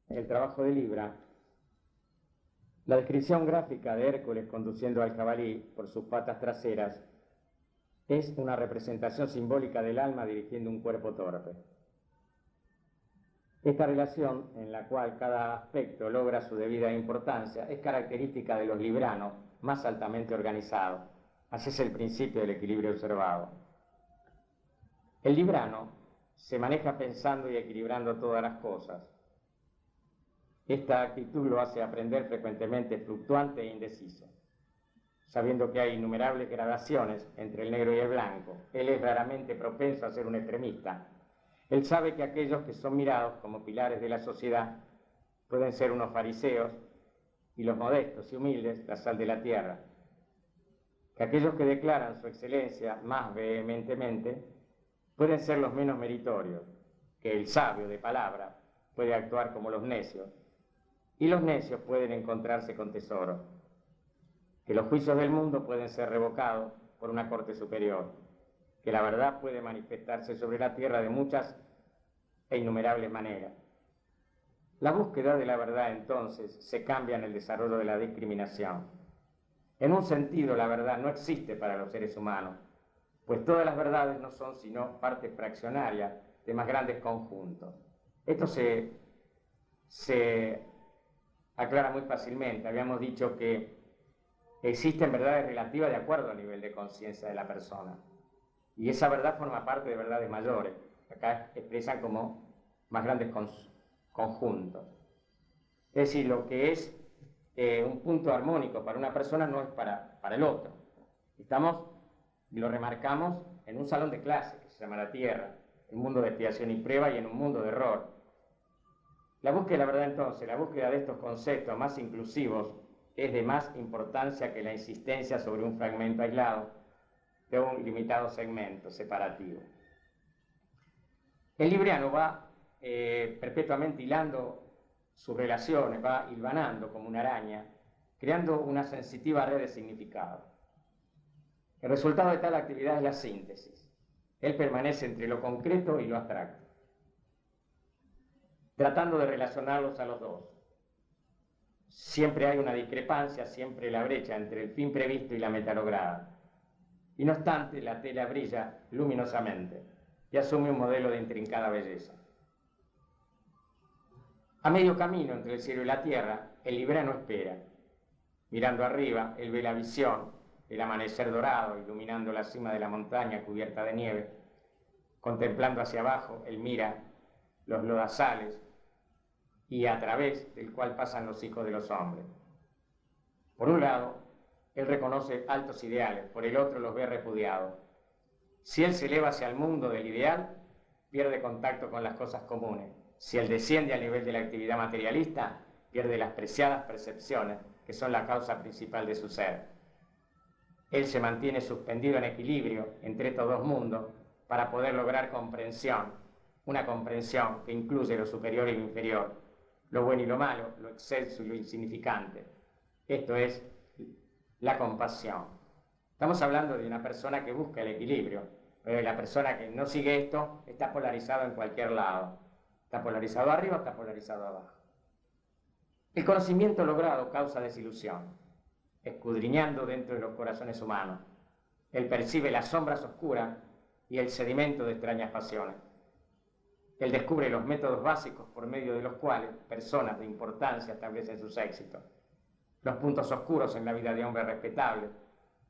el trabajo de Libra, la descripción gráfica de Hércules conduciendo al jabalí por sus patas traseras es una representación simbólica del alma dirigiendo un cuerpo torpe. Esta relación, en la cual cada aspecto logra su debida importancia, es característica de los libranos más altamente organizados. Así es el principio del equilibrio observado. El librano se maneja pensando y equilibrando todas las cosas. Esta actitud lo hace aprender frecuentemente fluctuante e indeciso. Sabiendo que hay innumerables gradaciones entre el negro y el blanco, él es raramente propenso a ser un extremista. Él sabe que aquellos que son mirados como pilares de la sociedad pueden ser unos fariseos y los modestos y humildes la sal de la tierra. Que aquellos que declaran su excelencia más vehementemente pueden ser los menos meritorios, que el sabio de palabra puede actuar como los necios, y los necios pueden encontrarse con tesoros, que los juicios del mundo pueden ser revocados por una corte superior, que la verdad puede manifestarse sobre la tierra de muchas e innumerables maneras. La búsqueda de la verdad, entonces, se cambia en el desarrollo de la discriminación. En un sentido, la verdad no existe para los seres humanos, pues todas las verdades no son sino partes fraccionarias de más grandes conjuntos. Esto se aclara muy fácilmente. Habíamos dicho que existen verdades relativas de acuerdo al nivel de conciencia de la persona. Y esa verdad forma parte de verdades mayores, que acá expresan como más grandes conjuntos. Es decir, lo que es un punto armónico para una persona no es para el otro. Lo remarcamos en un salón de clase que se llama la Tierra, un mundo de expiación y prueba y en un mundo de error. La búsqueda de la verdad, entonces, la búsqueda de estos conceptos más inclusivos es de más importancia que la insistencia sobre un fragmento aislado de un limitado segmento separativo. El libriano va perpetuamente hilando sus relaciones, va hilvanando como una araña, creando una sensitiva red de significado. El resultado de tal actividad es la síntesis. Él permanece entre lo concreto y lo abstracto, tratando de relacionarlos a los dos. Siempre hay una discrepancia, siempre la brecha entre el fin previsto y la meta lograda. Y no obstante, la tela brilla luminosamente y asume un modelo de intrincada belleza. A medio camino entre el cielo y la tierra, el librano espera. Mirando arriba, él ve la visión, el amanecer dorado iluminando la cima de la montaña cubierta de nieve. Contemplando hacia abajo, él mira los lodazales y a través del cual pasan los hijos de los hombres. Por un lado, él reconoce altos ideales, por el otro los ve repudiados. Si él se eleva hacia el mundo del ideal, pierde contacto con las cosas comunes. Si él desciende al nivel de la actividad materialista, pierde las preciadas percepciones que son la causa principal de su ser. Él se mantiene suspendido en equilibrio entre estos dos mundos para poder lograr comprensión, una comprensión que incluye lo superior y lo inferior, lo bueno y lo malo, lo excelso y lo insignificante. Esto es la compasión. Estamos hablando de una persona que busca el equilibrio. La persona que no sigue esto está polarizado en cualquier lado. Está polarizado arriba, está polarizado abajo. El conocimiento logrado causa desilusión, escudriñando dentro de los corazones humanos. Él percibe las sombras oscuras y el sedimento de extrañas pasiones. Él descubre los métodos básicos por medio de los cuales personas de importancia establecen sus éxitos, los puntos oscuros en la vida de hombres respetables,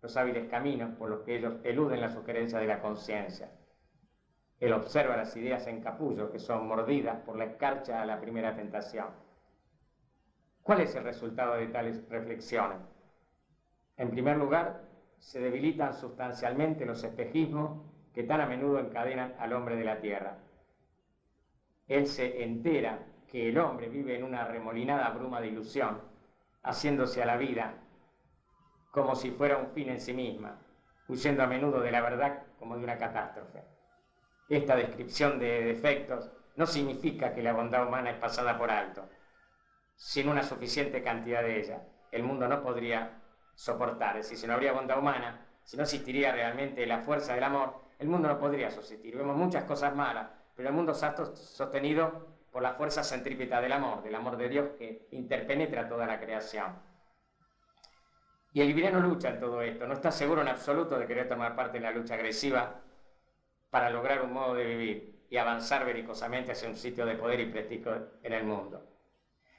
los hábiles caminos por los que ellos eluden la sugerencia de la conciencia. Él observa las ideas en capullo que son mordidas por la escarcha a la primera tentación. ¿Cuál es el resultado de tales reflexiones? En primer lugar, se debilitan sustancialmente los espejismos que tan a menudo encadenan al hombre de la tierra. Él se entera que el hombre vive en una remolinada bruma de ilusión, haciéndose a la vida como si fuera un fin en sí misma, huyendo a menudo de la verdad como de una catástrofe. Esta descripción de defectos no significa que la bondad humana es pasada por alto. Sin una suficiente cantidad de ella, el mundo no podría soportar. Es decir, si no habría bondad humana, si no existiría realmente la fuerza del amor, el mundo no podría subsistir. Vemos muchas cosas malas, pero el mundo está sostenido por la fuerza centrípeta del amor de Dios que interpenetra toda la creación. Y el libriano lucha en todo esto, no está seguro en absoluto de querer tomar parte en la lucha agresiva para lograr un modo de vivir y avanzar belicosamente hacia un sitio de poder y prestigio en el mundo.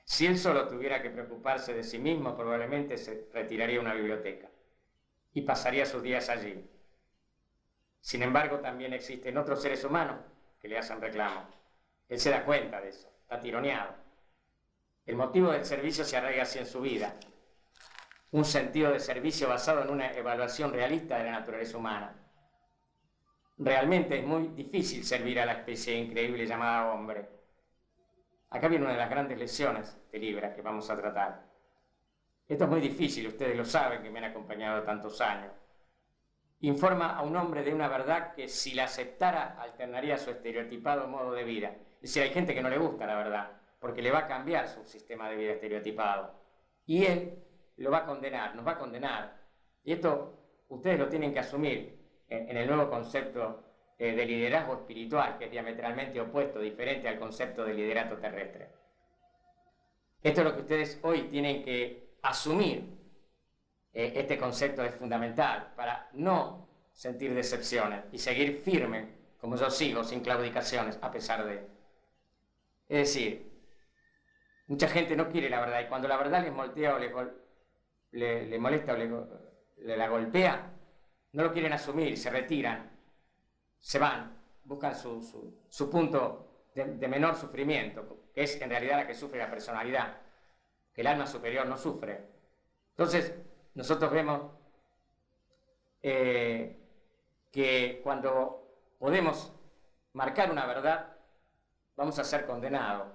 Si él solo tuviera que preocuparse de sí mismo, probablemente se retiraría a una biblioteca y pasaría sus días allí. Sin embargo, también existen otros seres humanos que le hacen reclamo. Él se da cuenta de eso, está tironeado. El motivo del servicio se arraiga así en su vida. Un sentido de servicio basado en una evaluación realista de la naturaleza humana. Realmente es muy difícil servir a la especie increíble llamada hombre. Acá viene una de las grandes lecciones de Libra que vamos a tratar. Esto es muy difícil, ustedes lo saben que me han acompañado tantos años. Informa a un hombre de una verdad que si la aceptara alternaría su estereotipado modo de vida. Es decir, hay gente que no le gusta la verdad, porque le va a cambiar su sistema de vida estereotipado. Y él lo va a condenar, nos va a condenar. Y esto ustedes lo tienen que asumir en el nuevo concepto de liderazgo espiritual, que es diametralmente opuesto, diferente al concepto de liderato terrestre. Esto es lo que ustedes hoy tienen que asumir. Este concepto es fundamental para no sentir decepciones y seguir firme, como yo sigo, sin claudicaciones, a pesar de. Es decir, mucha gente no quiere la verdad, y cuando la verdad les molestea o le molesta o le la golpea, no lo quieren asumir, se retiran, se van, buscan su punto de menor sufrimiento, que es en realidad la que sufre la personalidad, que el alma superior no sufre. Entonces, nosotros vemos que cuando podemos marcar una verdad, vamos a ser condenados.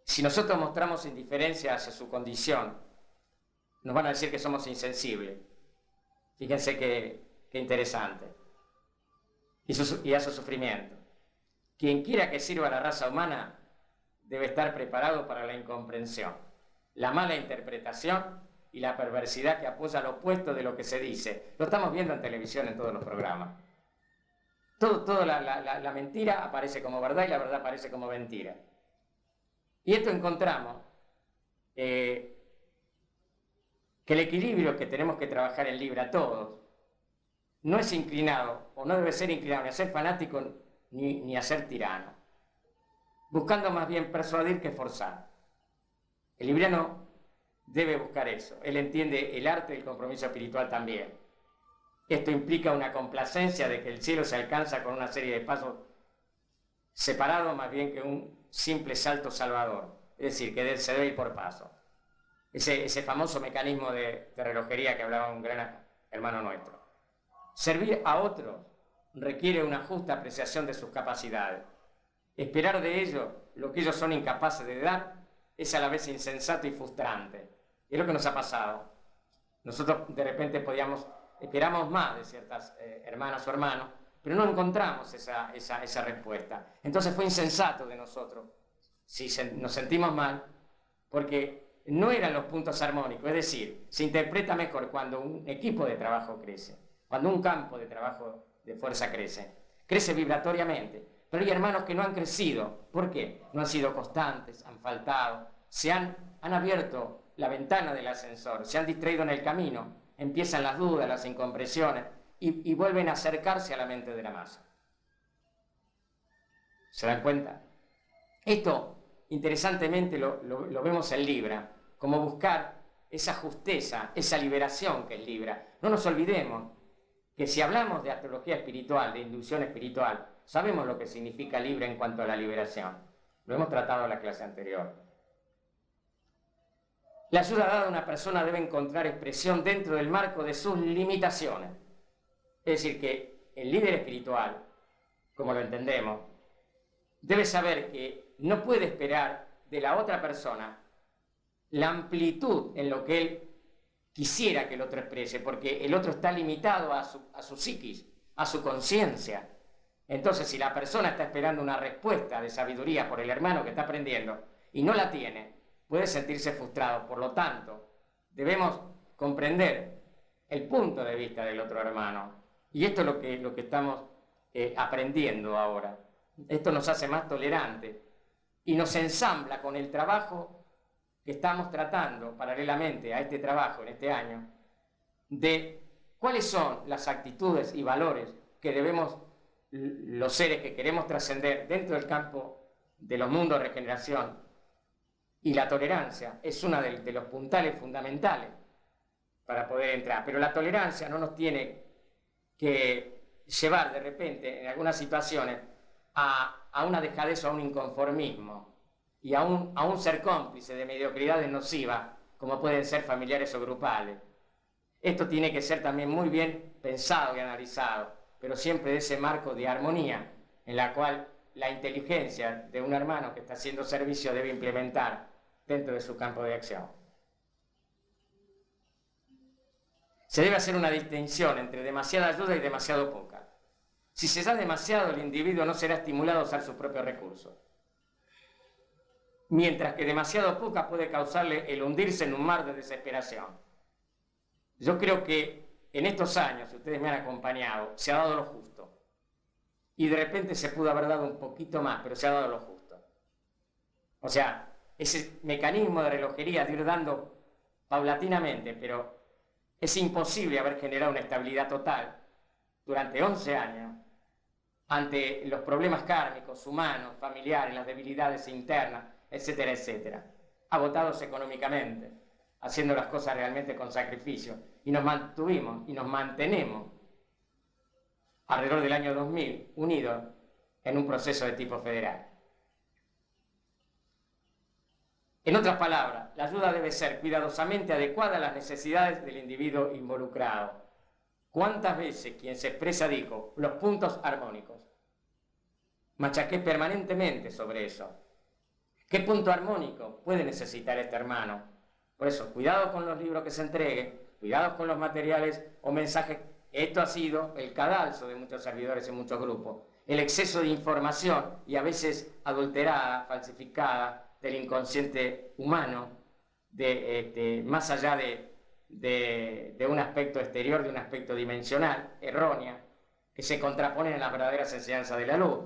Si nosotros mostramos indiferencia hacia su condición, nos van a decir que somos insensibles. Fíjense qué interesante. Y a su sufrimiento. Quien quiera que sirva a la raza humana debe estar preparado para la incomprensión, la mala interpretación y la perversidad que apoya lo opuesto de lo que se dice. Lo estamos viendo en televisión en todos los programas. Toda la mentira aparece como verdad y la verdad aparece como mentira. Y esto encontramos que el equilibrio que tenemos que trabajar en Libra todos no es inclinado, o no debe ser inclinado ni a ser fanático ni a ser tirano, buscando más bien persuadir que forzar. El libriano debe buscar eso. Él entiende el arte del compromiso espiritual también. Esto implica una complacencia de que el cielo se alcanza con una serie de pasos separados más bien que un simple salto salvador. Es decir, que se debe ir por pasos. Ese famoso mecanismo de relojería que hablaba un gran hermano nuestro. Servir a otros requiere una justa apreciación de sus capacidades. Esperar de ellos lo que ellos son incapaces de dar es a la vez insensato y frustrante. Es lo que nos ha pasado. Nosotros de repente esperamos más de ciertas hermanas o hermanos, pero no encontramos esa respuesta. Entonces fue insensato de nosotros, si nos sentimos mal, porque no eran los puntos armónicos. Es decir, se interpreta mejor cuando un equipo de trabajo crece, cuando un campo de trabajo de fuerza crece vibratoriamente. Pero hay hermanos que no han crecido. ¿Por qué? No han sido constantes, han faltado, han abierto la ventana del ascensor, se han distraído en el camino, empiezan las dudas, las incomprensiones y vuelven a acercarse a la mente de la masa. ¿Se dan cuenta? Esto, interesantemente, lo vemos en Libra, como buscar esa justeza, esa liberación que es Libra. No nos olvidemos que si hablamos de astrología espiritual, de inducción espiritual, sabemos lo que significa Libra en cuanto a la liberación. Lo hemos tratado en la clase anterior. La ayuda dada a una persona debe encontrar expresión dentro del marco de sus limitaciones. Es decir, que el líder espiritual, como lo entendemos, debe saber que no puede esperar de la otra persona la amplitud en lo que él quisiera que el otro exprese, porque el otro está limitado a su psiquis, a su conciencia. Entonces, si la persona está esperando una respuesta de sabiduría por el hermano que está aprendiendo y no la tiene, puede sentirse frustrado. Por lo tanto, debemos comprender el punto de vista del otro hermano. Y esto es lo que estamos aprendiendo ahora. Esto nos hace más tolerantes y nos ensambla con el trabajo que estamos tratando paralelamente a este trabajo en este año, de cuáles son las actitudes y valores que debemos, los seres que queremos trascender dentro del campo de los mundos de regeneración, y la tolerancia es uno de los puntales fundamentales para poder entrar. Pero la tolerancia no nos tiene que llevar de repente en algunas situaciones a una dejadez o a un inconformismo y a un ser cómplice de mediocridades nocivas como pueden ser familiares o grupales. Esto tiene que ser también muy bien pensado y analizado, pero siempre de ese marco de armonía en la cual la inteligencia de un hermano que está haciendo servicio debe implementar dentro de su campo de acción. Se debe hacer una distinción entre demasiada ayuda y demasiado poca. Si se da demasiado, el individuo no será estimulado a usar sus propios recursos, mientras que demasiado poca puede causarle el hundirse en un mar de desesperación. Yo creo que en estos años, ustedes me han acompañado, se ha dado lo justo. Y de repente se pudo haber dado un poquito más, pero se ha dado lo justo. O sea, ese mecanismo de relojería de ir dando paulatinamente, pero es imposible haber generado una estabilidad total durante 11 años ante los problemas kármicos, humanos, familiares, las debilidades internas, etcétera, etcétera. Agotados económicamente, haciendo las cosas realmente con sacrificio. Y nos mantuvimos y nos mantenemos alrededor del año 2000 unidos en un proceso de tipo federal. En otras palabras, la ayuda debe ser cuidadosamente adecuada a las necesidades del individuo involucrado. ¿Cuántas veces quien se expresa dijo los puntos armónicos? Machaqué permanentemente sobre eso. ¿Qué punto armónico puede necesitar este hermano? Por eso, cuidado con los libros que se entreguen, cuidado con los materiales o mensajes. Esto ha sido el cadalso de muchos servidores en muchos grupos. El exceso de información, y a veces adulterada, falsificada, del inconsciente humano, más allá de un aspecto exterior, de un aspecto dimensional, errónea, que se contraponen a las verdaderas enseñanzas de la luz.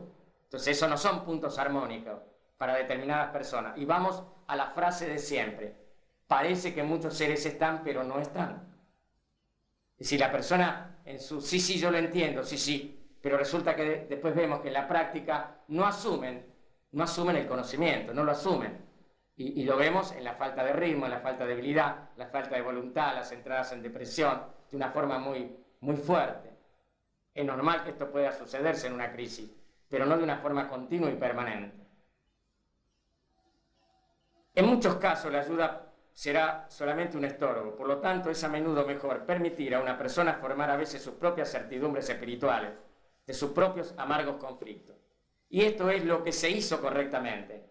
Entonces, eso no son puntos armónicos para determinadas personas. Y vamos a la frase de siempre: parece que muchos seres están, pero no están. Y si la persona en su sí, yo lo entiendo, sí, pero resulta que después vemos que en la práctica no asumen el conocimiento, no lo asumen. Y lo vemos en la falta de ritmo, en la falta de habilidad, la falta de voluntad, las entradas en depresión, de una forma muy, muy fuerte. Es normal que esto pueda sucederse en una crisis, pero no de una forma continua y permanente. En muchos casos la ayuda será solamente un estorbo, por lo tanto es a menudo mejor permitir a una persona formar a veces sus propias certidumbres espirituales, de sus propios amargos conflictos. Y esto es lo que se hizo correctamente.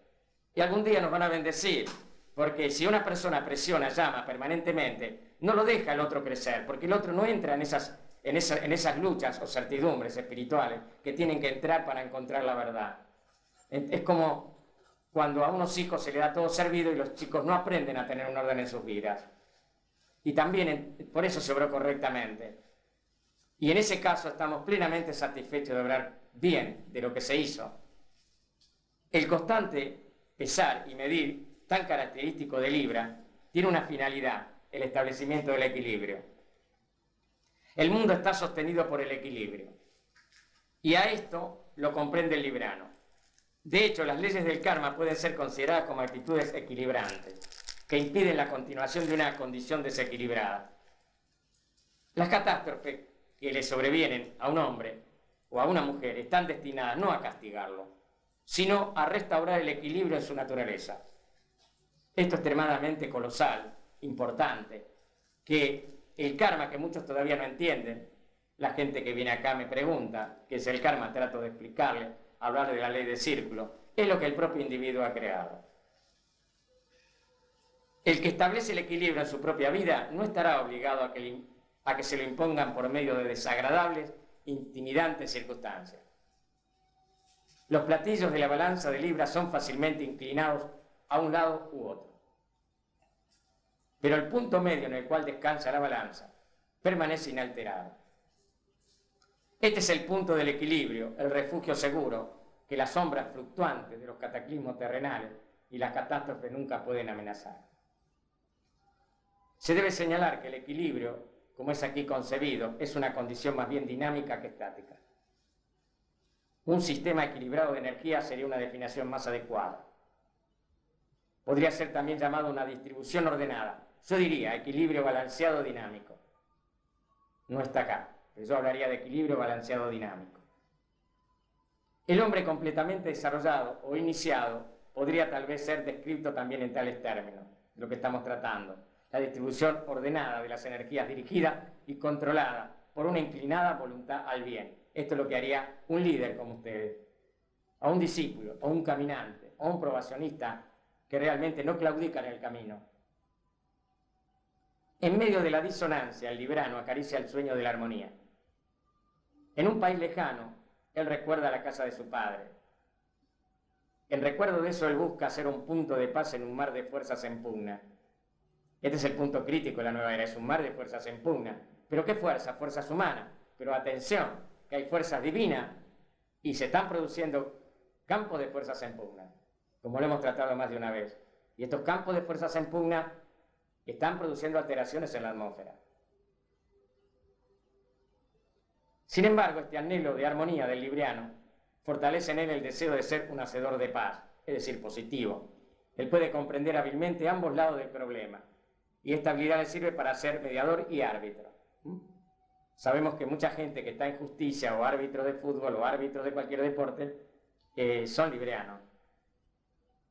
Y algún día nos van a bendecir, porque si una persona presiona, llama permanentemente, no lo deja el otro crecer, porque el otro no entra en esas luchas o certidumbres espirituales que tienen que entrar para encontrar la verdad. Es como cuando a unos hijos se les da todo servido y los chicos no aprenden a tener un orden en sus vidas. Y también por eso se obró correctamente. Y en ese caso estamos plenamente satisfechos de obrar bien de lo que se hizo. El constante pesar y medir, tan característico de Libra, tiene una finalidad: el establecimiento del equilibrio. El mundo está sostenido por el equilibrio. Y a esto lo comprende el librano. De hecho, las leyes del karma pueden ser consideradas como actitudes equilibrantes, que impiden la continuación de una condición desequilibrada. Las catástrofes que le sobrevienen a un hombre o a una mujer están destinadas no a castigarlo, sino a restaurar el equilibrio en su naturaleza. Esto es extremadamente colosal, importante, que el karma, que muchos todavía no entienden, la gente que viene acá me pregunta qué es el karma, trato de explicarle, hablar de la ley de círculo, es lo que el propio individuo ha creado. El que establece el equilibrio en su propia vida no estará obligado a que se lo impongan por medio de desagradables, intimidantes circunstancias. Los platillos de la balanza de Libra son fácilmente inclinados a un lado u otro. Pero el punto medio en el cual descansa la balanza permanece inalterado. Este es el punto del equilibrio, el refugio seguro que las sombras fluctuantes de los cataclismos terrenales y las catástrofes nunca pueden amenazar. Se debe señalar que el equilibrio, como es aquí concebido, es una condición más bien dinámica que estática. Un sistema equilibrado de energía sería una definición más adecuada. Podría ser también llamado una distribución ordenada. Yo diría equilibrio balanceado dinámico. No está acá, pero yo hablaría de equilibrio balanceado dinámico. El hombre completamente desarrollado o iniciado podría tal vez ser descrito también en tales términos, de lo que estamos tratando. La distribución ordenada de las energías dirigida y controlada por una inclinada voluntad al bien. Esto es lo que haría un líder como ustedes, a un discípulo, o un caminante, o un probacionista que realmente no claudica en el camino. En medio de la disonancia, el librano acaricia el sueño de la armonía. En un país lejano, él recuerda la casa de su padre. En recuerdo de eso, él busca hacer un punto de paz en un mar de fuerzas en pugna. Este es el punto crítico de la nueva era, es un mar de fuerzas en pugna. ¿Pero qué fuerzas? Fuerzas humanas. Pero atención, que hay fuerzas divinas y se están produciendo campos de fuerzas en pugna, como lo hemos tratado más de una vez. Y estos campos de fuerzas en pugna están produciendo alteraciones en la atmósfera. Sin embargo, este anhelo de armonía del libriano fortalece en él el deseo de ser un hacedor de paz, es decir, positivo. Él puede comprender hábilmente ambos lados del problema, y esta habilidad le sirve para ser mediador y árbitro. Sabemos que mucha gente que está en justicia, o árbitro de fútbol, o árbitro de cualquier deporte, son librianos.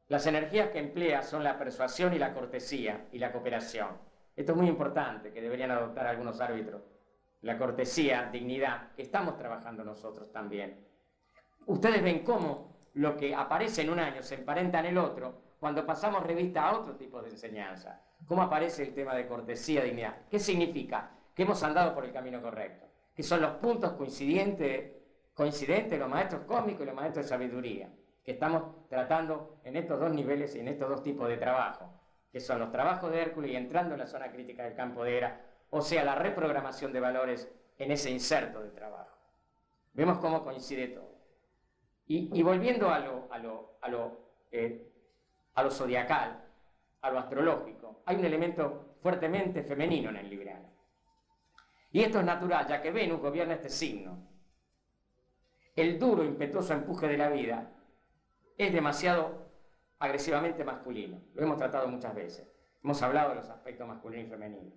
Las energías que emplea son la persuasión y la cortesía y la cooperación. Esto es muy importante, que deberían adoptar algunos árbitros. La cortesía, dignidad, que estamos trabajando nosotros también. Ustedes ven cómo lo que aparece en un año se emparenta en el otro cuando pasamos revista a otro tipo de enseñanza. ¿Cómo aparece el tema de cortesía, dignidad? ¿Qué significa? Que hemos andado por el camino correcto, que son los puntos coincidentes los maestros cósmicos y los maestros de sabiduría, que estamos tratando en estos dos niveles y en estos dos tipos de trabajo, que son los trabajos de Hércules y entrando en la zona crítica del campo de Hera, o sea, la reprogramación de valores en ese inserto de trabajo. Vemos cómo coincide todo. Y volviendo a lo zodiacal, a lo astrológico, hay un elemento fuertemente femenino en el libriano. Y esto es natural, ya que Venus gobierna este signo. El duro, impetuoso empuje de la vida es demasiado agresivamente masculino. Lo hemos tratado muchas veces. Hemos hablado de los aspectos masculino y femenino.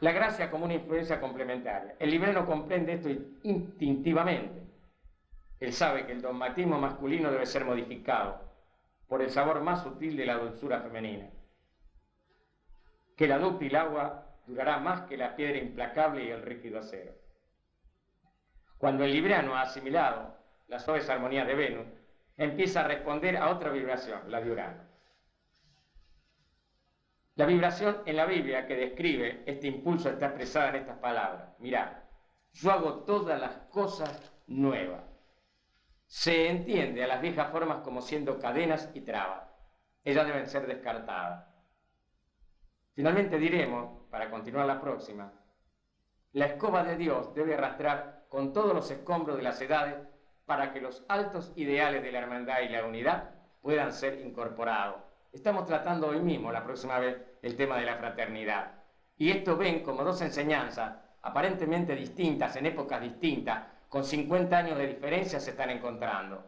La gracia como una influencia complementaria. El libriano comprende esto instintivamente. Él sabe que el dogmatismo masculino debe ser modificado por el sabor más sutil de la dulzura femenina. Que la dúctil agua durará más que la piedra implacable y el rígido acero. Cuando el libriano ha asimilado las suaves armonías de Venus, empieza a responder a otra vibración, la de Urano. La vibración en la Biblia que describe este impulso está expresada en estas palabras. Mirad, yo hago todas las cosas nuevas. Se entiende a las viejas formas como siendo cadenas y trabas. Ellas deben ser descartadas. Finalmente diremos, para continuar la próxima, la escoba de Dios debe arrastrar con todos los escombros de las edades para que los altos ideales de la hermandad y la unidad puedan ser incorporados. Estamos tratando hoy mismo, la próxima vez, el tema de la fraternidad. Y esto ven como dos enseñanzas aparentemente distintas, en épocas distintas, con 50 años de diferencia se están encontrando.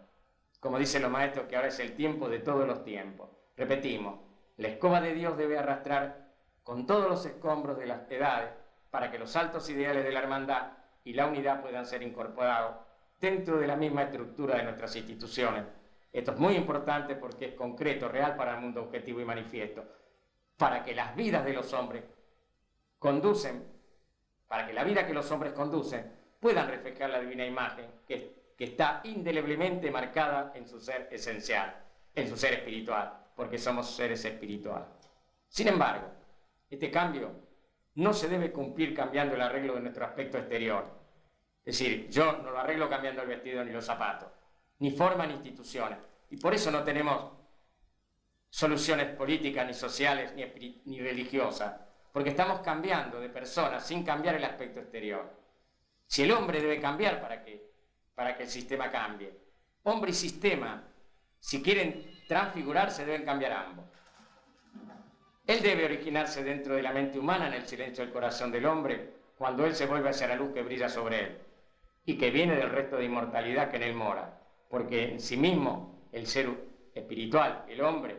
Como dicen los maestros, que ahora es el tiempo de todos los tiempos. Repetimos, la escoba de Dios debe arrastrar con todos los escombros de las edades para que los altos ideales de la hermandad y la unidad puedan ser incorporados dentro de la misma estructura de nuestras instituciones. Esto es muy importante porque es concreto, real para el mundo objetivo y manifiesto. Para que las vidas de los hombres para que la vida que los hombres conducen puedan reflejar la divina imagen que está indeleblemente marcada en su ser esencial, en su ser espiritual, porque somos seres espirituales. Sin embargo, este cambio no se debe cumplir cambiando el arreglo de nuestro aspecto exterior. Es decir, yo no lo arreglo cambiando el vestido ni los zapatos, ni forma ni instituciones. Y por eso no tenemos soluciones políticas, ni sociales, ni religiosas, porque estamos cambiando de personas sin cambiar el aspecto exterior. Si el hombre debe cambiar para que el sistema cambie. Hombre y sistema, si quieren transfigurarse, deben cambiar ambos. Él debe originarse dentro de la mente humana, en el silencio del corazón del hombre, cuando él se vuelve hacia la luz que brilla sobre él y que viene del resto de inmortalidad que en él mora, porque en sí mismo el ser espiritual, el hombre,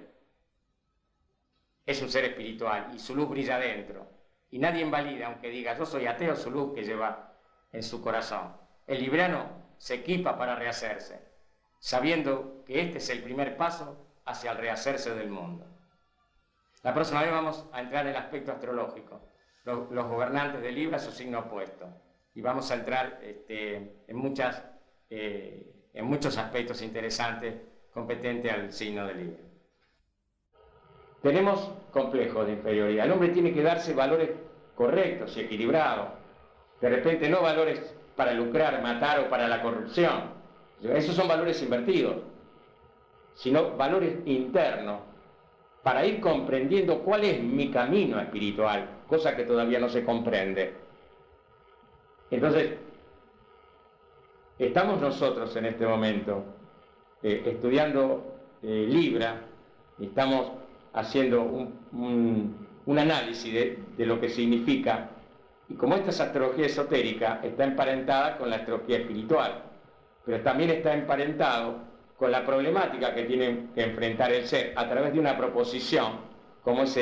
es un ser espiritual y su luz brilla dentro. Y nadie invalida, aunque diga yo soy ateo, su luz que lleva en su corazón. El libriano se equipa para rehacerse, sabiendo que este es el primer paso hacia el rehacerse del mundo. La próxima vez vamos a entrar en el aspecto astrológico. Los gobernantes de Libra, su signo opuesto. Y vamos a entrar en muchos aspectos interesantes competentes al signo de Libra. Tenemos complejos de inferioridad. El hombre tiene que darse valores correctos y equilibrados. De repente no valores para lucrar, matar o para la corrupción. Esos son valores invertidos. Sino valores internos para ir comprendiendo cuál es mi camino espiritual, cosa que todavía no se comprende. Entonces, estamos nosotros en este momento estudiando Libra, y estamos haciendo un análisis de lo que significa, y como esta es astrología esotérica, está emparentada con la astrología espiritual, pero también está emparentado con la problemática que tiene que enfrentar el ser a través de una proposición, como es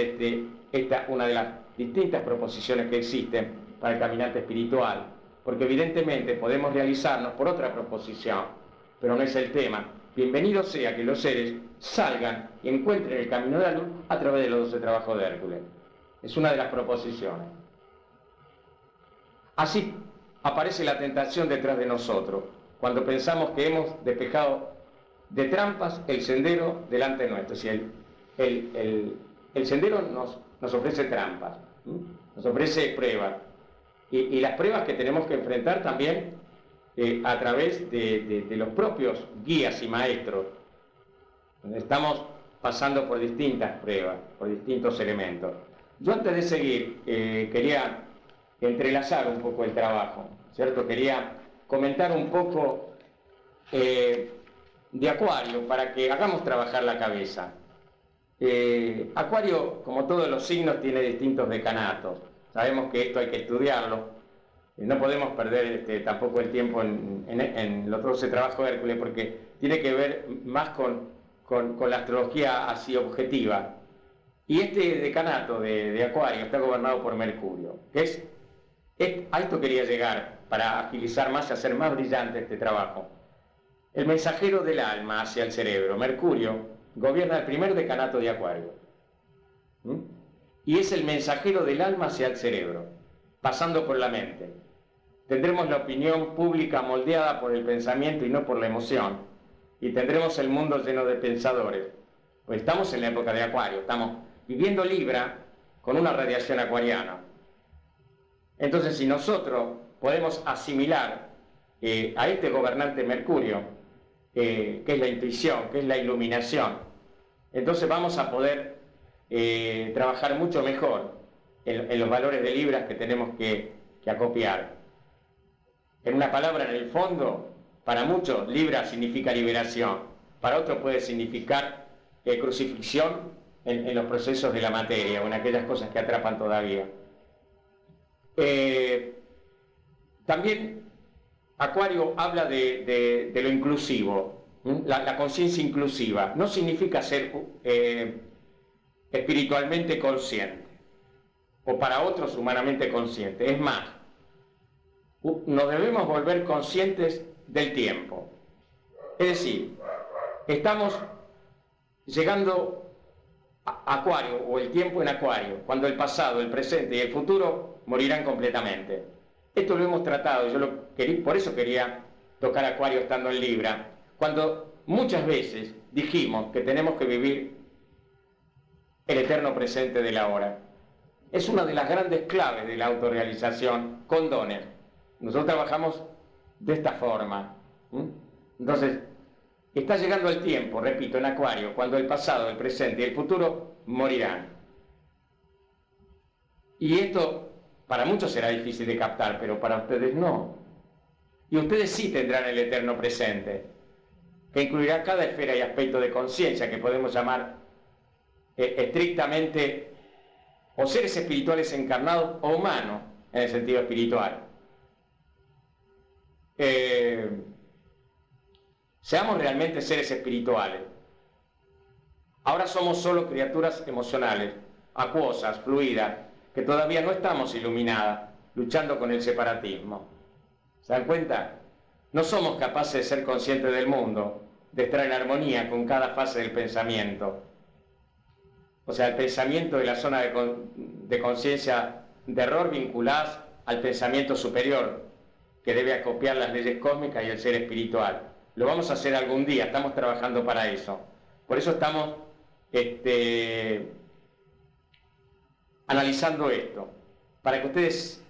una de las distintas proposiciones que existen para el caminante espiritual, porque evidentemente podemos realizarnos por otra proposición, pero no es el tema. Bienvenido sea que los seres salgan y encuentren el camino de la luz a través de los 12 trabajos de Hércules. Es una de las proposiciones. Así aparece la tentación detrás de nosotros, cuando pensamos que hemos despejado de trampas el sendero delante nuestro. Si el sendero nos ofrece trampas, nos ofrece pruebas, y las pruebas que tenemos que enfrentar también a través de los propios guías y maestros. Estamos pasando por distintas pruebas, por distintos elementos. Yo antes de seguir quería entrelazar un poco el trabajo, ¿cierto? Quería comentar un poco de Acuario, para que hagamos trabajar la cabeza. Acuario, como todos los signos, tiene distintos decanatos. Sabemos que esto hay que estudiarlo. No podemos perder tampoco el tiempo en los 12 trabajos de Hércules, porque tiene que ver más con la astrología así objetiva. Y este decanato de Acuario está gobernado por Mercurio, a esto quería llegar para agilizar más y hacer más brillante este trabajo. El mensajero del alma hacia el cerebro, Mercurio, gobierna el primer decanato de Acuario. Y es el mensajero del alma hacia el cerebro, pasando por la mente. Tendremos la opinión pública moldeada por el pensamiento y no por la emoción. Y tendremos el mundo lleno de pensadores. Pues estamos en la época de Acuario, estamos viviendo Libra con una radiación acuariana. Entonces, si nosotros podemos asimilar a este gobernante Mercurio, que es la intuición, que es la iluminación, entonces vamos a poder trabajar mucho mejor en los valores de Libra que tenemos que acopiar. En una palabra, en el fondo, para muchos Libra significa liberación, para otros puede significar crucifixión en los procesos de la materia o en aquellas cosas que atrapan todavía. También Acuario habla de lo inclusivo, la conciencia inclusiva. No significa ser espiritualmente consciente, o para otros humanamente consciente. Es más, nos debemos volver conscientes del tiempo. Es decir, estamos llegando a Acuario, o el tiempo en Acuario, cuando el pasado, el presente y el futuro morirán completamente. Esto lo hemos tratado, por eso quería tocar Acuario estando en Libra, cuando muchas veces dijimos que tenemos que vivir el eterno presente de la hora. Es una de las grandes claves de la autorrealización con dones. Nosotros trabajamos de esta forma. Entonces, está llegando el tiempo, repito, en Acuario, cuando el pasado, el presente y el futuro morirán. Y esto para muchos será difícil de captar, pero para ustedes no. Y ustedes sí tendrán el eterno presente, que incluirá cada esfera y aspecto de conciencia que podemos llamar estrictamente o seres espirituales encarnados o humanos en el sentido espiritual. Seamos realmente seres espirituales. Ahora somos solo criaturas emocionales, acuosas, fluidas, que todavía no estamos iluminadas, luchando con el separatismo. ¿Se dan cuenta? No somos capaces de ser conscientes del mundo, de estar en armonía con cada fase del pensamiento. O sea, el pensamiento de la zona de conciencia de error vinculadas al pensamiento superior, que debe acopiar las leyes cósmicas y el ser espiritual. Lo vamos a hacer algún día, estamos trabajando para eso. Por eso estamos analizando esto, para que ustedes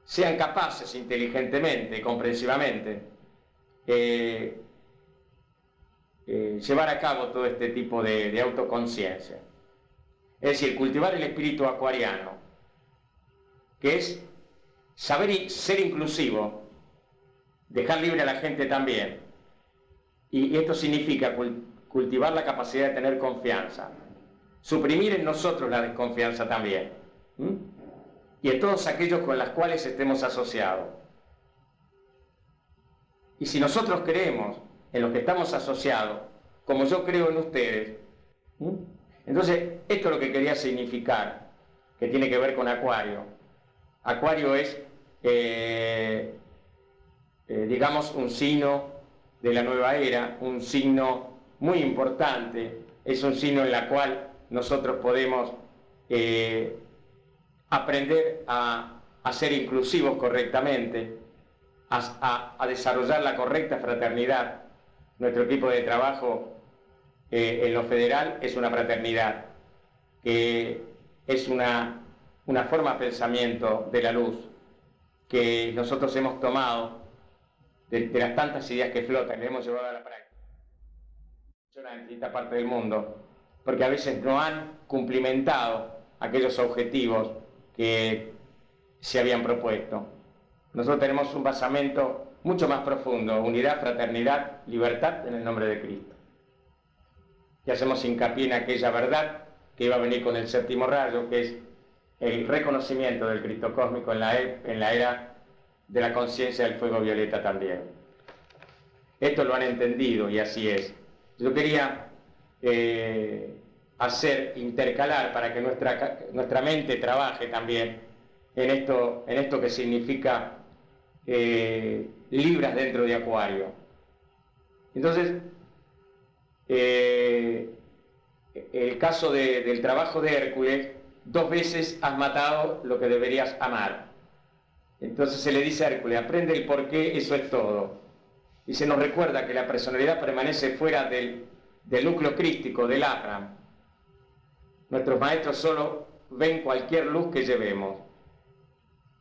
sean capaces inteligentemente y comprensivamente llevar a cabo todo este tipo de autoconciencia. Es decir, cultivar el espíritu acuariano, que es saber y ser inclusivo, dejar libre a la gente también. Y esto significa cultivar la capacidad de tener confianza, suprimir en nosotros la desconfianza también, y en todos aquellos con los cuales estemos asociados. Y si nosotros creemos en los que estamos asociados, como yo creo en ustedes, entonces esto es lo que quería significar, que tiene que ver con Acuario. Acuario es, digamos, un signo de la nueva era, un signo muy importante, es un signo en el cual nosotros podemos aprender a ser inclusivos correctamente, a desarrollar la correcta fraternidad. Nuestro equipo de trabajo en lo federal es una fraternidad, que es una forma de pensamiento de la luz que nosotros hemos tomado de las tantas ideas que flotan, le hemos llevado a la práctica en distintas partes del mundo, porque a veces no han cumplimentado aquellos objetivos que se habían propuesto. Nosotros tenemos un basamento mucho más profundo: unidad, fraternidad, libertad en el nombre de Cristo. Y hacemos hincapié en aquella verdad que iba a venir con el séptimo rayo, que es el reconocimiento del Cristo cósmico en la era de la conciencia del fuego violeta también. Esto lo han entendido y así es. Yo quería intercalar para que nuestra mente trabaje también en esto que significa libras dentro de Acuario. Entonces, el caso del trabajo de Hércules: 2 veces has matado lo que deberías amar. Entonces se le dice a Hércules: aprende el porqué, eso es todo. Y se nos recuerda que la personalidad permanece fuera del núcleo crístico, del Abraham. Nuestros maestros solo ven cualquier luz que llevemos.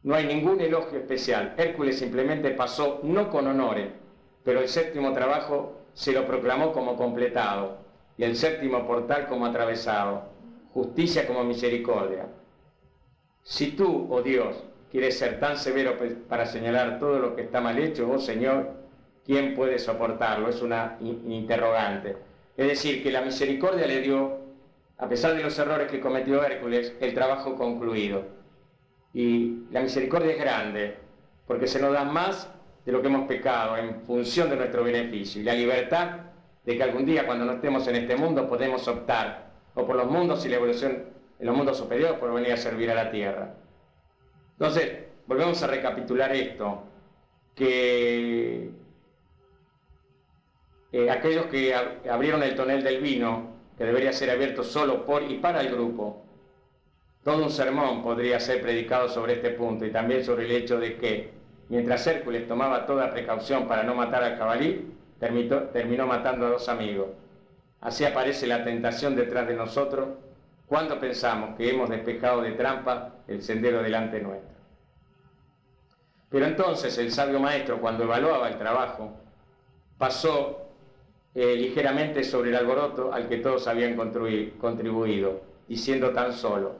No hay ningún elogio especial. Hércules simplemente pasó, no con honores, pero el séptimo trabajo se lo proclamó como completado, y el séptimo portal como atravesado, justicia como misericordia. Si tú, oh Dios, quieres ser tan severo para señalar todo lo que está mal hecho, oh Señor, ¿quién puede soportarlo? Es una interrogante. Es decir, que la misericordia le dio, a pesar de los errores que cometió Hércules, el trabajo concluido. Y la misericordia es grande, porque se nos da más de lo que hemos pecado en función de nuestro beneficio. Y la libertad de que algún día, cuando no estemos en este mundo, podemos optar o por los mundos y la evolución en los mundos superiores, por venir a servir a la tierra. Entonces, volvemos a recapitular esto, que aquellos que abrieron el tonel del vino, que debería ser abierto solo por y para el grupo, todo un sermón podría ser predicado sobre este punto, y también sobre el hecho de que, mientras Hércules tomaba toda precaución para no matar al jabalí, terminó matando a 2 amigos. Así aparece la tentación detrás de nosotros cuando pensamos que hemos despejado de trampa el sendero delante nuestro. Pero entonces el sabio maestro, cuando evaluaba el trabajo, pasó ligeramente sobre el alboroto al que todos habían contribuido, diciendo tan solo: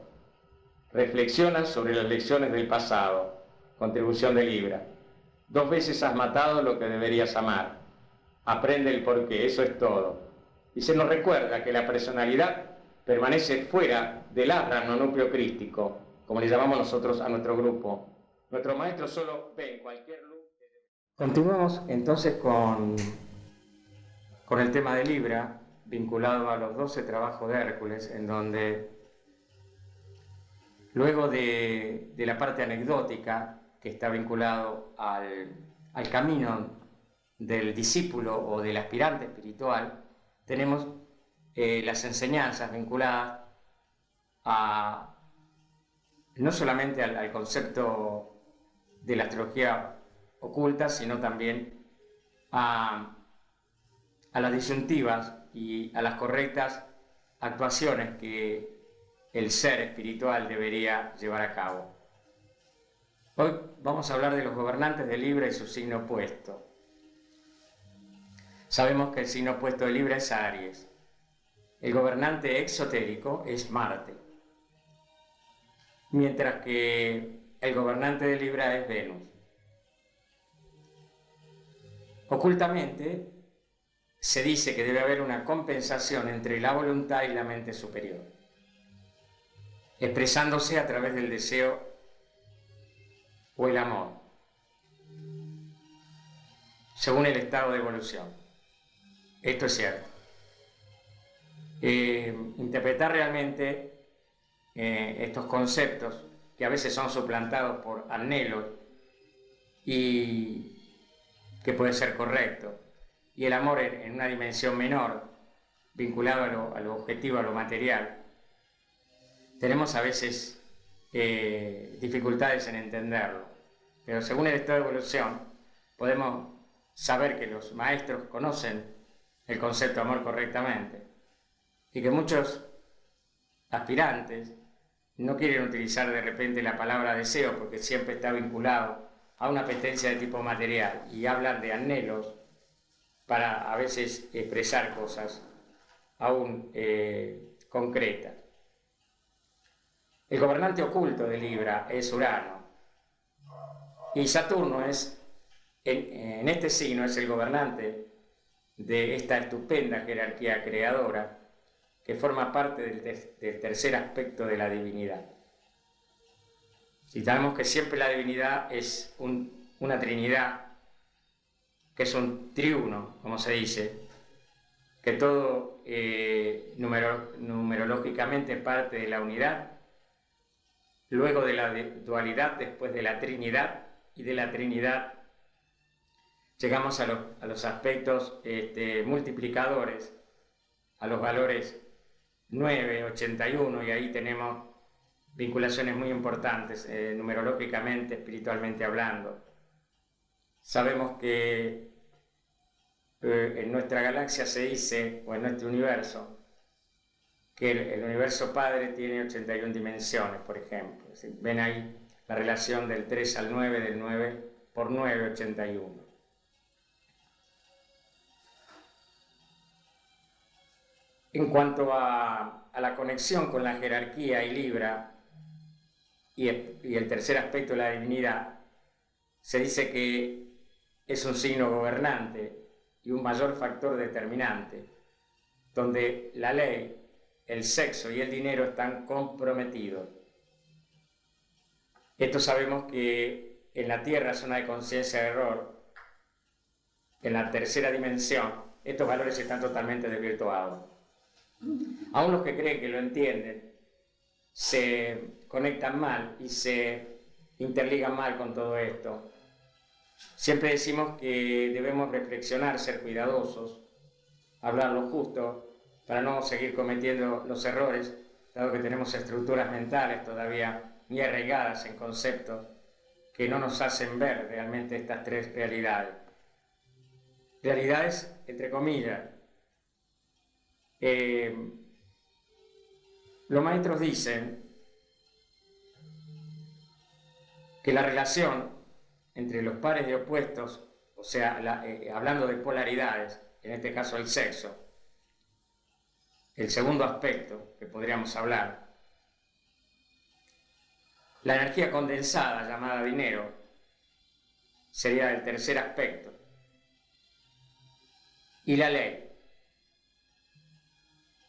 reflexiona sobre las lecciones del pasado, contribución de Libra. 2 veces has matado lo que deberías amar. Aprende el porqué, eso es todo. Y se nos recuerda que la personalidad permanece fuera del asrano núcleo crístico, como le llamamos nosotros a nuestro grupo. Nuestro maestro solo ve en cualquier luz. Continuamos entonces con el tema de Libra, vinculado a los 12 trabajos de Hércules, en donde luego de la parte anecdótica, que está vinculado al camino del discípulo o del aspirante espiritual, tenemos las enseñanzas vinculadas no solamente al concepto de la astrología oculta, sino también a las disyuntivas y a las correctas actuaciones que el ser espiritual debería llevar a cabo. Hoy vamos a hablar de los gobernantes de Libra y su signo opuesto. Sabemos que el signo opuesto de Libra es Aries. El gobernante exotérico es Marte, mientras que el gobernante de Libra es Venus. Ocultamente se dice que debe haber una compensación entre la voluntad y la mente superior, expresándose a través del deseo o el amor, según el estado de evolución. Esto es cierto. Interpretar realmente estos conceptos, que a veces son suplantados por anhelos, y que puede ser correcto, y el amor en una dimensión menor, vinculado a lo objetivo, a lo material, tenemos a veces dificultades en entenderlo. Pero según el estado de evolución, podemos saber que los maestros conocen el concepto de amor correctamente y que muchos aspirantes no quieren utilizar de repente la palabra deseo porque siempre está vinculado a una apetencia de tipo material y hablan de anhelos para a veces expresar cosas aún concretas. El gobernante oculto de Libra es Urano y Saturno es, en este signo, es el gobernante de esta estupenda jerarquía creadora que forma parte del tercer aspecto de la divinidad. Si sabemos que siempre la divinidad es una trinidad, que es un triuno, como se dice, que todo numerológicamente parte de la unidad, luego de la dualidad, después de la trinidad, y de la trinidad llegamos a los aspectos multiplicadores, a los valores 9, 81, y ahí tenemos vinculaciones muy importantes, numerológicamente, espiritualmente hablando. Sabemos que en nuestra galaxia se dice, o en nuestro universo, que el universo padre tiene 81 dimensiones, por ejemplo. Ven ahí la relación del 3 al 9, del 9 por 9, 81. En cuanto a la conexión con la jerarquía y Libra, y el tercer aspecto de la divinidad, se dice que es un signo gobernante y un mayor factor determinante, donde la ley, el sexo y el dinero están comprometidos. Esto sabemos que en la Tierra, zona de conciencia de error, en la tercera dimensión, estos valores están totalmente desvirtuados. Aún los que creen que lo entienden se conectan mal y se interligan mal con todo esto. Siempre decimos que debemos reflexionar, ser cuidadosos, hablar lo justo, para no seguir cometiendo los errores, dado que tenemos estructuras mentales todavía muy arraigadas en conceptos que no nos hacen ver realmente estas tres realidades. Realidades, entre comillas. Los maestros dicen que la relación entre los pares de opuestos, o sea, hablando de polaridades, en este caso el sexo, el segundo aspecto que podríamos hablar, la energía condensada llamada dinero, sería el tercer aspecto. Y la ley.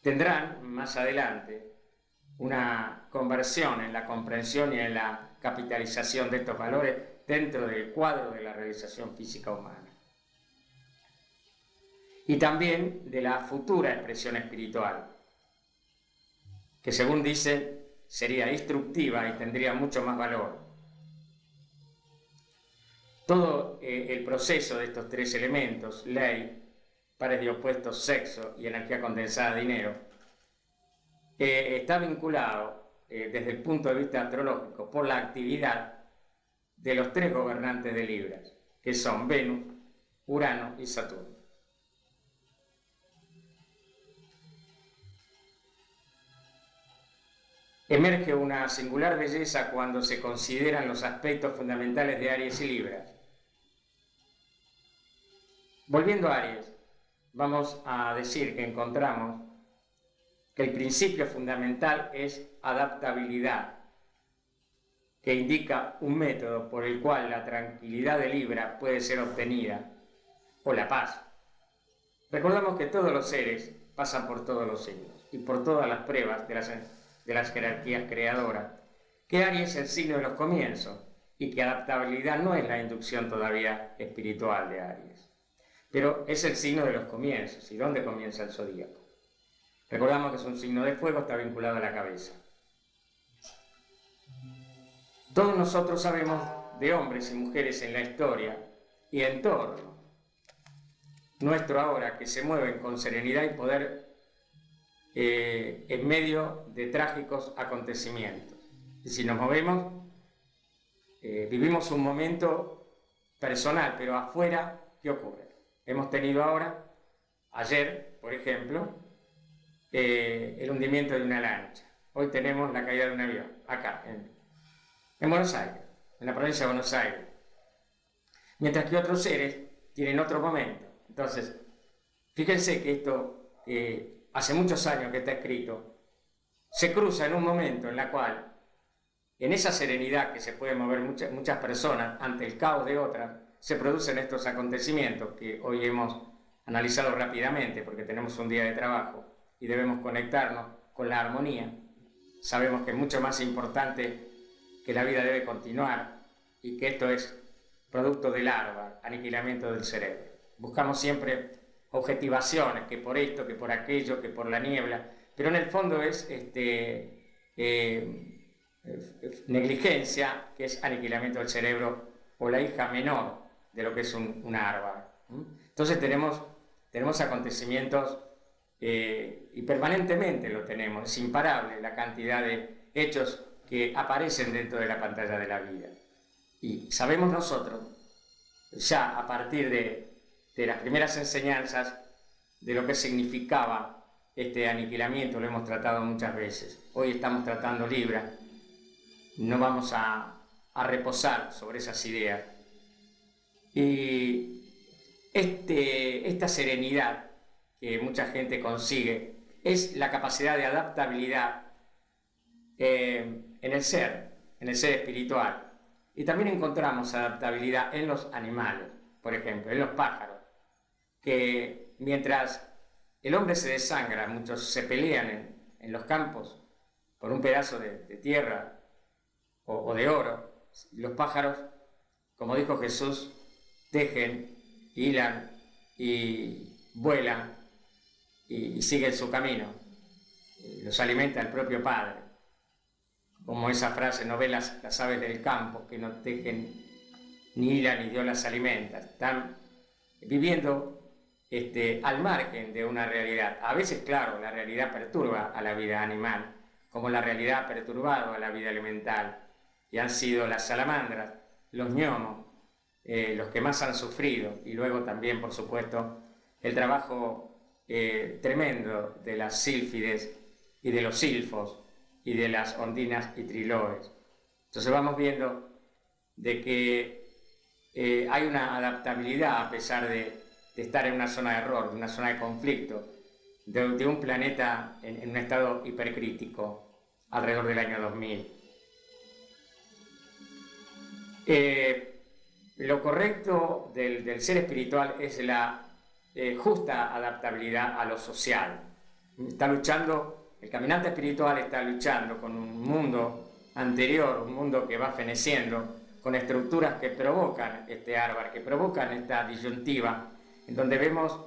Tendrán más adelante una conversión en la comprensión y en la capitalización de estos valores dentro del cuadro de la realización física humana. Y también de la futura expresión espiritual, que según dicen sería instructiva y tendría mucho más valor. Todo el proceso de estos tres elementos, ley, pares de opuestos, sexo y energía condensada, dinero, está vinculado desde el punto de vista astrológico por la actividad de los tres gobernantes de Libra, que son Venus, Urano y Saturno. Emerge una singular belleza cuando se consideran los aspectos fundamentales de Aries y Libra. Volviendo a Aries, vamos a decir que encontramos que el principio fundamental es adaptabilidad, que indica un método por el cual la tranquilidad de Libra puede ser obtenida, o la paz. Recordamos que todos los seres pasan por todos los signos y por todas las pruebas de las jerarquías creadoras, que Aries es el signo de los comienzos y que adaptabilidad no es la inducción todavía espiritual de Aries, pero es el signo de los comienzos. ¿Y dónde comienza el zodíaco? Recordamos que es un signo de fuego, está vinculado a la cabeza. Todos nosotros sabemos de hombres y mujeres en la historia y entorno nuestro ahora que se mueven con serenidad y poder en medio de trágicos acontecimientos. Y si nos movemos, vivimos un momento personal, pero afuera, ¿qué ocurre? Hemos tenido ahora, ayer, por ejemplo, el hundimiento de una lancha. Hoy tenemos la caída de un avión, acá, en Buenos Aires, en la provincia de Buenos Aires. Mientras que otros seres tienen otro momento. Entonces, fíjense que esto, hace muchos años que está escrito, se cruza en un momento en la cual, en esa serenidad que se pueden mover muchas personas ante el caos de otras, se producen estos acontecimientos que hoy hemos analizado rápidamente porque tenemos un día de trabajo y debemos conectarnos con la armonía. Sabemos que es mucho más importante que la vida debe continuar y que esto es producto del larva, aniquilamiento del cerebro. Buscamos siempre objetivaciones, que por esto, que por aquello, que por la niebla, pero en el fondo es negligencia, que es aniquilamiento del cerebro, o la hija menor de lo que es un árbol. Entonces tenemos acontecimientos y permanentemente lo tenemos, es imparable la cantidad de hechos que aparecen dentro de la pantalla de la vida. Y sabemos nosotros, ya a partir de las primeras enseñanzas, de lo que significaba este aniquilamiento, lo hemos tratado muchas veces. Hoy estamos tratando Libra, no vamos a reposar sobre esas ideas. Y esta serenidad que mucha gente consigue es la capacidad de adaptabilidad en el ser espiritual. Y también encontramos adaptabilidad en los animales, por ejemplo, en los pájaros, que mientras el hombre se desangra, muchos se pelean en los campos por un pedazo de tierra o de oro, los pájaros, como dijo Jesús, tejen, hilan y vuelan y siguen su camino, los alimenta el propio Padre. Como esa frase, no ve las aves del campo que no tejen ni hilan ni Dios las alimenta. Están viviendo al margen de una realidad. A veces, claro, la realidad perturba a la vida animal, como la realidad ha perturbado a la vida elemental, y han sido las salamandras, los gnomos, los que más han sufrido, y luego también, por supuesto, el trabajo tremendo de las sílfides y de los silfos, y de las ondinas y triloes. Entonces vamos viendo de que hay una adaptabilidad a pesar de estar en una zona de error, de una zona de conflicto, de un planeta en un estado hipercrítico alrededor del año 2000. Lo correcto del ser espiritual es la justa adaptabilidad a lo social. Está luchando, el caminante espiritual está luchando con un mundo anterior, un mundo que va feneciendo, con estructuras que provocan este árbol, que provocan esta disyuntiva, en donde vemos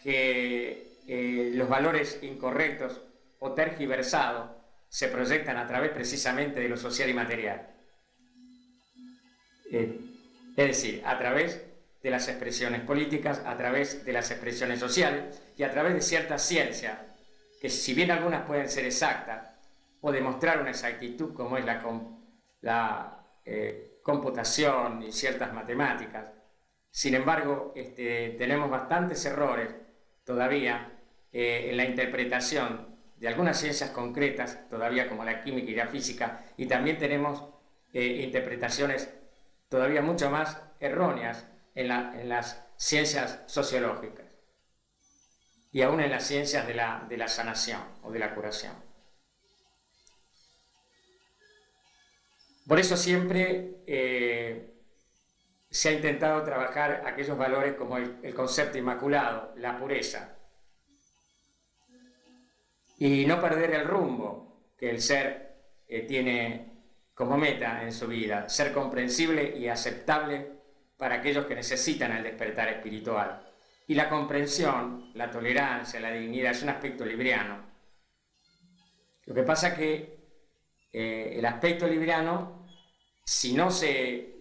que los valores incorrectos o tergiversados se proyectan a través precisamente de lo social y material. Es decir, a través de las expresiones políticas, a través de las expresiones sociales y a través de ciertas ciencias, que si bien algunas pueden ser exactas o demostrar una exactitud como es la computación y ciertas matemáticas, sin embargo, tenemos bastantes errores todavía en la interpretación de algunas ciencias concretas, todavía como la química y la física, y también tenemos interpretaciones todavía mucho más erróneas en las ciencias sociológicas y aún en las ciencias de la sanación o de la curación. Por eso siempre se ha intentado trabajar aquellos valores como el concepto inmaculado, la pureza, y no perder el rumbo que el ser tiene como meta en su vida, ser comprensible y aceptable para aquellos que necesitan el despertar espiritual. Y la comprensión, la tolerancia, la dignidad es un aspecto libriano. Lo que pasa es que el aspecto libriano, si no se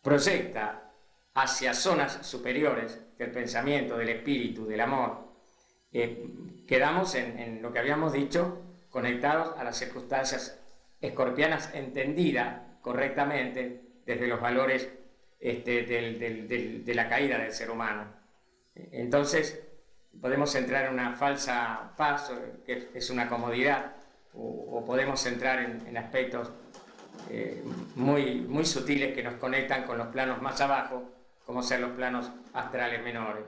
proyecta hacia zonas superiores del pensamiento, del espíritu, del amor, quedamos en lo que habíamos dicho, conectados a las circunstancias escorpianas entendidas correctamente desde los valores de la caída del ser humano. Entonces podemos entrar en una falsa paz, que es una comodidad, o podemos entrar en aspectos muy sutiles que nos conectan con los planos más abajo, como ser los planos astrales menores.